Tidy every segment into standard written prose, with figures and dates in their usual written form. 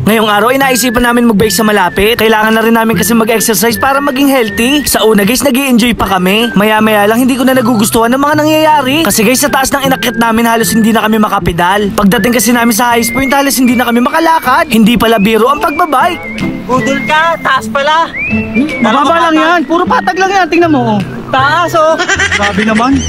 Ngayong araw ay naisipan namin mag-bike sa malapit. Kailangan na rin namin kasi mag-exercise para maging healthy. Sa una guys, nag-i-enjoy pa kami. Maya-maya lang hindi ko na nagugustuhan ng mga nangyayari. Kasi guys, sa taas ng inakyat namin halos hindi na kami makapedal. Pagdating kasi namin sa highest point halos hindi na kami makalakad. Hindi pala biro ang pagbabike. Budol ka, taas pala. Mababa lang yan, puro patag lang yan, tingnan mo. Taas oh. Grabe naman.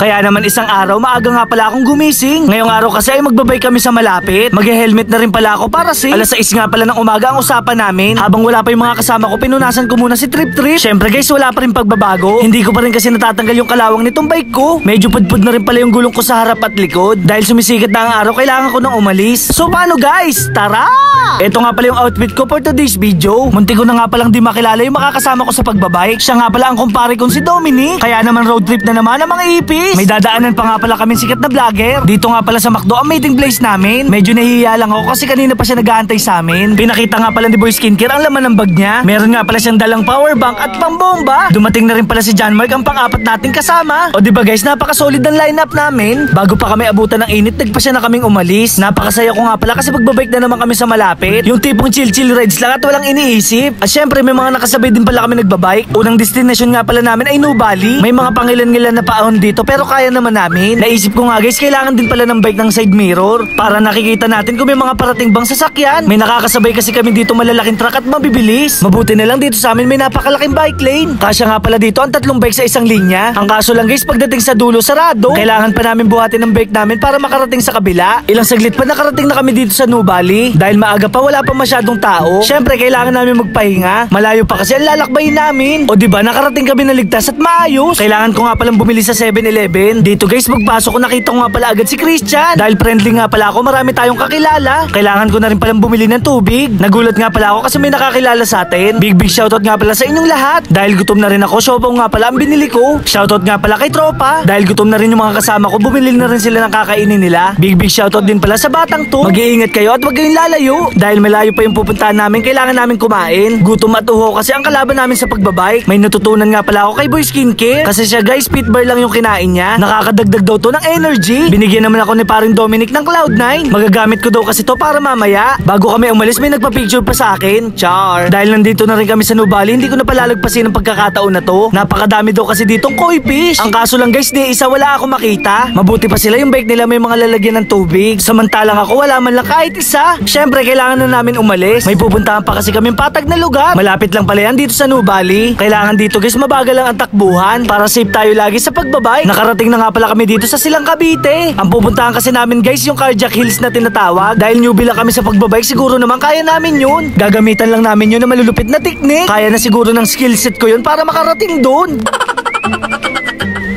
Kaya naman isang araw, maaga nga pala akong gumising. Ngayong araw kasi ay magbabay kami sa malapit. Mag-helmet na rin pala ako para safe. Alas 6 nga pala ng umaga ang usapan namin. Habang wala pa yung mga kasama ko, pinunasan ko muna si Trip Trip. Syempre guys, wala pa rin pagbabago. Hindi ko pa rin kasi natatanggal yung kalawang nitong bike ko. Medyo pudpud na rin pala yung gulong ko sa harap at likod. Dahil sumisikat na ang araw, kailangan ko nang umalis. So paano guys? Tara! Ito nga pala yung outfit ko for today's video. Munti ko na nga palang di makilala yung makakasama ko sa pagbabike. Siya nga pala ang kumpare kong si Dominic. Kaya naman road trip na naman ang mga ipis. May dadaanan pa nga pala kami sikat na vlogger. Dito nga pala sa McDo ang meeting place namin. Medyo nahihiya lang ako kasi kanina pa siya nag-aantay sa amin. Pinakita nga pala ni Boy Skincare ang laman ng bag niya. Meron nga pala siyang dalang power bank at pambomba. Dumating na rin pala si John Mark, ang pang-apat nating kasama. O diba guys, napaka-solid ang lineup namin. Bago pa kami abutan ng init, nagpa siya na kaming umalis. Napakasaya ko nga pala kasi magbabike na naman kami sa malapit. Yung tipong chill-chill rides lang at walang iniisip. At syempre may mga nakasabay din pala kami nagbabike. Unang destination nga pala namin ay Nubali. May mga pangilan-ngilan na paahon dito pero kaya naman namin. Naisip ko nga guys, kailangan din pala ng bike ng side mirror para nakikita natin kung may mga parating bang sasakyan. May nakakasabay kasi kami dito malalaking truck at mabibilis. Mabuti na lang dito sa amin may napakalaking bike lane. Kasya nga pala dito ang 3 bike sa isang linya. Ang kaso lang guys, pagdating sa dulo sarado. Kailangan pa namin buhatin ng bike namin para makarating sa kabila. Ilang saglit pa nakarating na kami dito sa Nubali. Dahil maaga pa wala pa masyadong tao. Syempre kailangan namin magpahinga. Malayo pa kasi ang lalakbayin namin. O diba nakarating kami na ligtas at maayos. Kailangan ko nga palang bumili sa 7-Eleven. Dito guys, pagpasok ko nakita ko nga pala agad si Christian. Dahil friendly nga pala ako, marami tayong kakilala. Kailangan ko na rin palang bumili ng tubig. Nagulat nga pala ako kasi may nakakilala sa atin. Big shoutout nga pala sa inyong lahat. Dahil gutom na rin ako, siopaw nga pala ang binili ko. Shoutout nga pala kay tropa. Dahil gutom na rin yung mga kasama ko, bumili na rin sila ng kakainin nila. Big shoutout din pala sa batang to. Mag-iingat kayo at wag kayong lalayo. Dahil malayo pa yung pupuntahan namin, kailangan namin kumain. Gutom at uho kasi ang kalaban namin sa pagbabike. May natutunan nga pala ako kay Boy Skincare. Kasi siya guys, pit bar lang yung kinain niya. Nakakadagdag daw to ng energy. Binigyan naman ako ni paring Dominic ng Cloud9. Magagamit ko daw kasi to para mamaya. Bago kami umalis, may nagpa-picture pa sa akin. Char. Dahil nandito na rin kami sa Nubali, hindi ko na palalagpasin ang pagkakataon na to. Napakadami daw kasi ditong koi fish. Ang kaso lang guys, di isa wala ako makita. Mabuti pa sila, yung bike nila may mga lalagyan ng tubig. Samantalang ako wala man lang kahit isa. Syempre kailangan na namin umalis. May pupuntahan pa kasi kaming patag na lugar. Malapit lang pala yan dito sa Nubali. Kailangan dito guys mabagal lang ang takbuhan para safe tayo lagi sa pagbabike. Nakarating na nga pala kami dito sa Silang Cavite. Ang pupuntahan kasi namin guys yung Carjack Hills na tinatawag. Dahil newbie lang kami sa pagbabike, siguro naman kaya namin yun. Gagamitan lang namin yun na malulupit na teknik. Kaya na siguro ng skill set ko yun para makarating doon.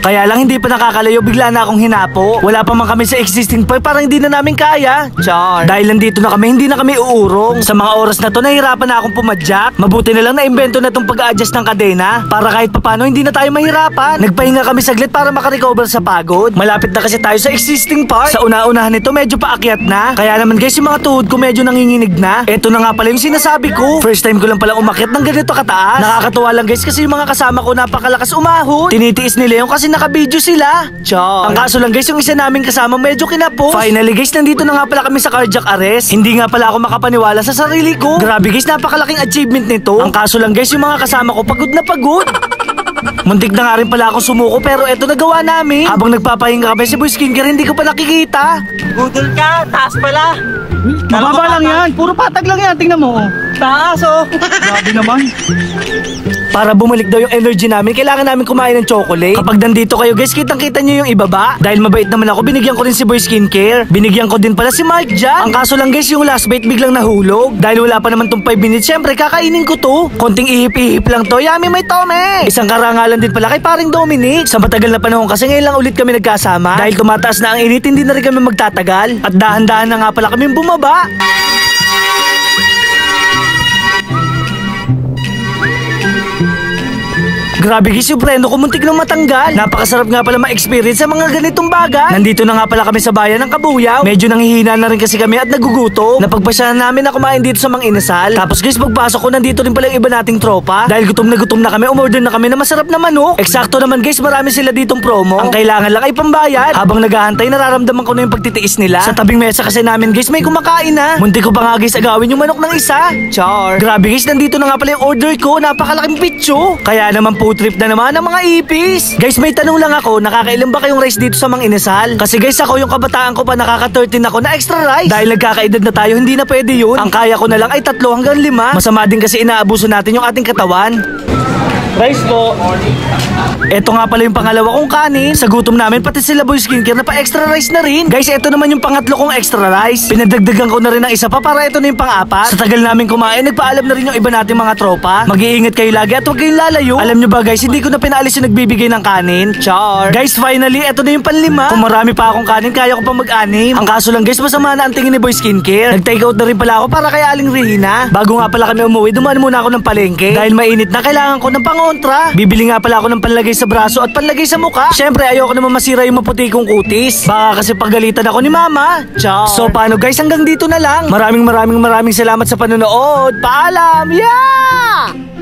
Kaya lang hindi pa nakakalayo, bigla na akong hinapo. Wala pa man kami sa existing point, parang hindi na namin kaya. Char. Dahil nandito na kami, hindi na kami uurong. Sa mga oras na to, nahirapan na akong pumadyak. Mabuti na lang na-invento na tong pag-a-adjust ng kadena para kahit papano hindi na tayo mahirapan. Nagpahinga kami saglit para makarecover sa pagod. Malapit na kasi tayo sa existing part. Sa una-unahan nito, medyo paakyat na. Kaya naman guys, yung mga tuhod ko medyo nanginginig na. Eto na nga pala yung sinasabi ko. First time ko lang pala umakyat ng ganito kataas. Nakakatuwa lang guys kasi yung mga kasama ko napakalakas umahon. Tinitiis nila yung kasi naka-video sila. Char. Ang kaso lang guys, yung isa namin kasama medyo kinapos. Finally guys, nandito na nga pala kami sa cardiac arrest. Hindi nga pala ako makapaniwala sa sarili ko. Grabe guys, napakalaking achievement nito. Ang kaso lang guys, yung mga kasama ko pagod na pagod. Muntik na nga rin pala akong sumuko pero eto nagawa namin. Habang nagpapahinga kami si Boy Skincare, hindi ko pa nakikita. Budol ka, taas pala. Mababa lang yan, puro patag lang yan, tingnan mo. Taas oh. Grabe naman. Para bumalik daw yung energy namin, kailangan namin kumain ng chocolate. Kapag nandito kayo guys, kitang-kita nyo yung ibaba. Dahil mabait naman ako, binigyan ko rin si Boy Skincare. Binigyan ko din pala si Mark dyan. Ang kaso lang guys, yung last bite biglang nahulog. Dahil wala pa naman tong 5 minutes, syempre kakainin ko to. Konting ihip-ihip lang to, yummy may tome. Isang karangalan din pala kay paring Dominic. Sa matagal na panahon kasi ngayon lang ulit kami nagkasama. Dahil tumataas na ang init, hindi na rin kami magtatagal. At dahan-dahan na nga pala kami bumaba. Grabe guys, yung preno ko muntik nang matanggal. Napakasarap nga pala ma-experience sa mga ganitong bagay. Nandito na nga pala kami sa bayan ng Kabuyaw. Medyo nanghihina na rin kasi kami at nagugutom. Napagpasyahan namin na kumain dito sa Mang Inasal. Tapos guys, pagpasok ko nandito rin pala yung iba nating tropa. Dahil gutom na kami, umorder na kami na masarap na manok. Eksakto naman guys, marami sila ditong promo. Ang kailangan lang ay pambayad. Habang naghahantay, nararamdaman ko na yung pagtitiis nila. Sa tabing mesa kasi namin guys, may kumakain na. Munti ko pa nga guys agawin yung manok ng isa. Char. Grabe guys, nandito na nga pala yung order ko. Napakalaking pitso. Kaya naman food trip na naman ang mga ipis. Guys, may tanong lang ako, nakakailan ba kayong rice dito sa Mang Inasal? Kasi guys, ako yung kabataan ko pa nakaka-13 ako na extra rice. Dahil nagkakaedad na tayo, hindi na pwede yun. Ang kaya ko na lang ay 3 hanggang 5. Masama din kasi inaabuso natin yung ating katawan. Rice po. Eto nga pala yung pangalawa kong kanin. Sa gutom namin, pati sila Boy Skincare na pa extra rice na rin. Guys, eto naman yung pangatlo kong extra rice. Pinadagdagan ko na rin ng isa pa para eto na yung pang-apat. Sa tagal namin kumain, nagpaalam na rin yung iba nating mga tropa. Mag-iingat kayo lagi at huwag kayong lalayo. Alam nyo ba guys, hindi ko na pinaalis yung nagbibigay ng kanin. Char. Guys, finally, eto na yung panlima. Kung marami pa akong kanin, kaya ko pa mag-anim. Ang kaso lang guys, masama na ang tingin ni Boy Skincare. Nag-take out na rin pala ako para kay Aling Regina. Bago nga pala kami umuwi, dumaan muna ako ng palengke. Dahil mainit na, kailangan ko ng pangontra. Bibili nga pala ako ng panlagay sa braso at panlagay sa mukha. Syempre, ayoko naman masira yung maputi kong kutis. Baka kasi pagalitan ako ni mama. Char. So paano guys, hanggang dito na lang. Maraming salamat sa panonood. Paalam! Yeah!